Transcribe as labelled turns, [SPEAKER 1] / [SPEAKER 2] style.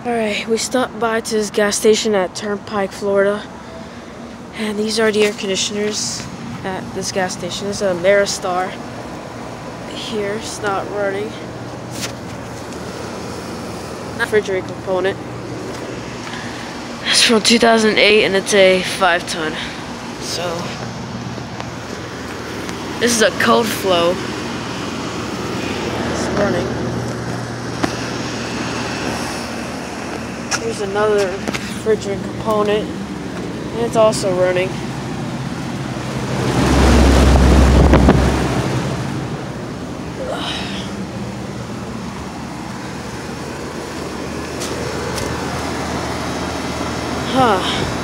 [SPEAKER 1] Alright, we stopped by to this gas station at Turnpike, Florida. And these are the air conditioners at this gas station. This is an Ameristar. Here, it's not running. Refrigerator component. It's from 2008 and it's a 5-ton. So, this is a cold flow. It's running. Here's another refrigerator component, and it's also running. Huh.